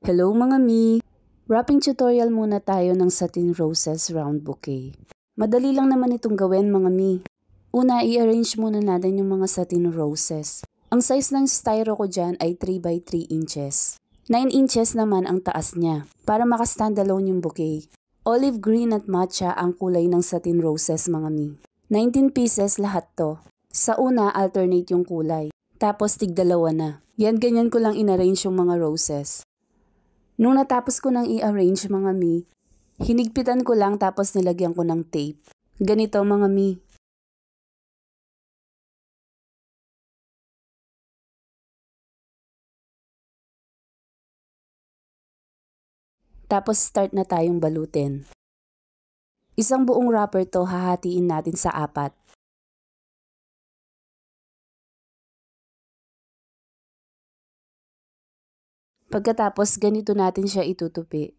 Hello mga mi! Wrapping tutorial muna tayo ng satin roses round bouquet. Madali lang naman itong gawin mga mi. Una, i-arrange muna natin yung mga satin roses. Ang size ng styro ko dyan ay 3 by 3 inches. 9 inches naman ang taas niya para maka-standalone yung bouquet. Olive green at matcha ang kulay ng satin roses mga mi. 19 pieces lahat to. Sa una, alternate yung kulay. Tapos tig-dalawa na. Yan ganyan ko lang in-arrange yung mga roses. Nung natapos ko nang i-arrange mga mi, hinigpitan ko lang tapos nilagyan ko ng tape. Ganito mga mi. Tapos start na tayong balutin. Isang buong wrapper to hahatiin natin sa 4. Pagkatapos ganito natin siya itutupi.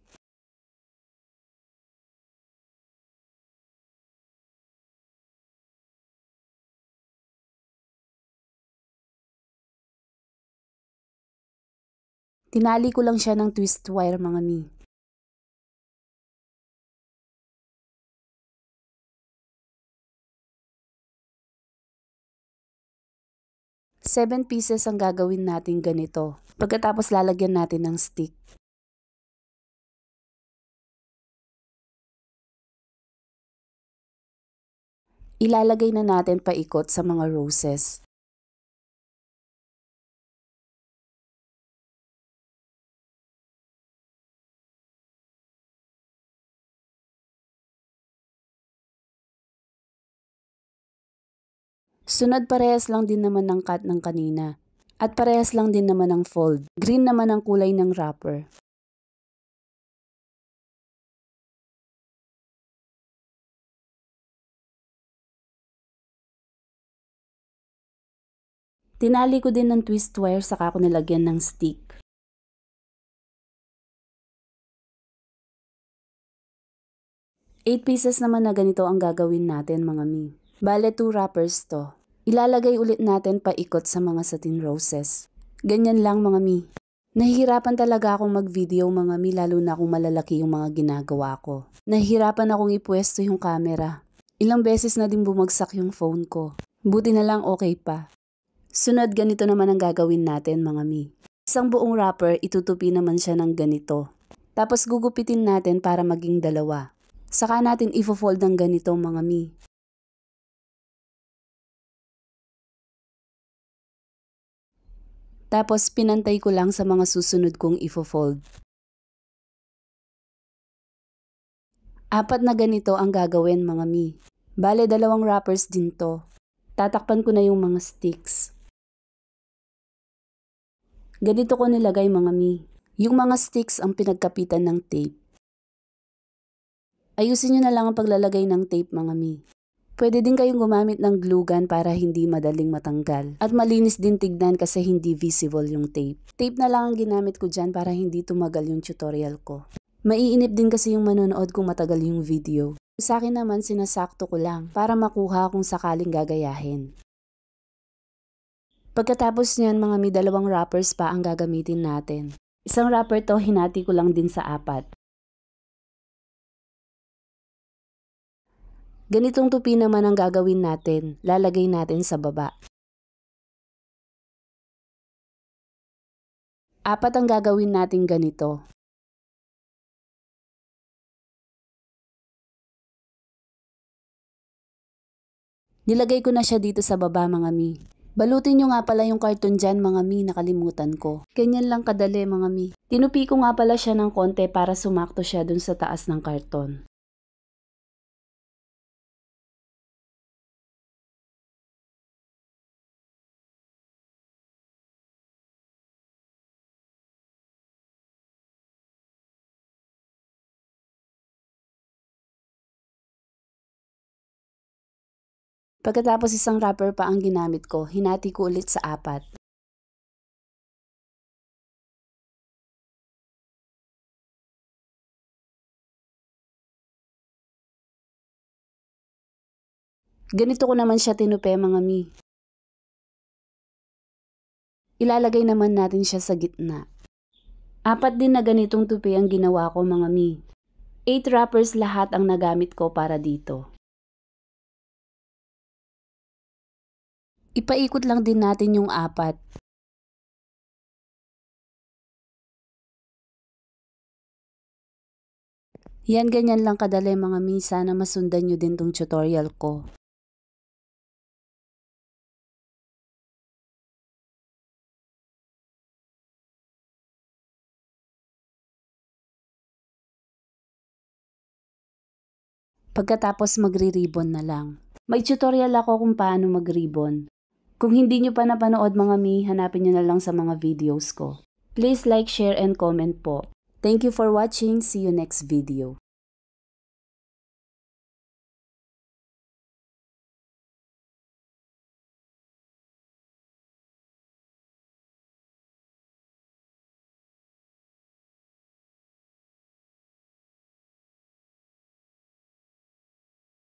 Tinali ko lang siya ng twist wire mga mi. Seven pieces ang gagawin natin ganito. Pagkatapos lalagyan natin ng stick. Ilalagay na natin paikot sa mga roses. Sunod parehas lang din naman ng cut ng kanina. At parehas lang din naman ng fold. Green naman ang kulay ng wrapper. Tinali ko din ng twist wire saka ko nilagyan ng stick. Eight pieces naman na ganito ang gagawin natin mga mi. Bale 2 wrappers to. Ilalagay ulit natin paikot sa mga satin roses. Ganyan lang mga mi. Nahihirapan talaga akong mag-video mga mi lalo na kung malalaki yung mga ginagawa ko. Nahihirapan akong ipwesto yung camera. Ilang beses na din bumagsak yung phone ko. Buti na lang okay pa. Sunod ganito naman ang gagawin natin mga mi. Isang buong wrapper itutupi naman siya ng ganito. Tapos gugupitin natin para maging dalawa. Saka natin ifo-fold ng ganito mga mi. Tapos pinantay ko lang sa mga susunod kong ifo-fold. 4 na ganito ang gagawin mga mi. Bale 2 wrappers din to. Tatakpan ko na yung mga sticks. Ganito ko nilagay mga mi. Yung mga sticks ang pinagkapitan ng tape. Ayusin nyo na lang ang paglalagay ng tape mga mi. Pwede din kayong gumamit ng glue gun para hindi madaling matanggal. At malinis din tignan kasi hindi visible yung tape. Tape na lang ang ginamit ko dyan para hindi tumagal yung tutorial ko. Maiinip din kasi yung manonood kung matagal yung video. Sa akin naman sinasakto ko lang para makuha kung sakaling gagayahin. Pagkatapos niyan mga mi 2 wrappers pa ang gagamitin natin. Isang wrapper to hinati ko lang din sa 4. Ganitong tupi naman ang gagawin natin, lalagay natin sa baba. 4 ang gagawin natin ganito. Nilagay ko na siya dito sa baba mga mi. Balutin nyo nga pala yung karton dyan mga mi, nakalimutan ko. Ganyan lang kadali mga mi. Tinupi ko nga pala siya ng konti para sumakto siya dun sa taas ng karton. Pagkatapos isang wrapper pa ang ginamit ko, hinati ko ulit sa 4. Ganito ko naman siya tinupi mga mi. Ilalagay naman natin siya sa gitna. 4 din na ganitong tupi ang ginawa ko mga mi. 8 wrappers lahat ang nagamit ko para dito. Ipaikot lang din natin yung 4. Yan, ganyan lang kadali mga mi. Sana masundan nyo din tong tutorial ko. Pagkatapos magre-ribbon na lang. May tutorial ako kung paano mag-ribbon. Kung hindi nyo pa napanood mga mi, hanapin nyo na lang sa mga videos ko. Please like, share, and comment po. Thank you for watching. See you next video.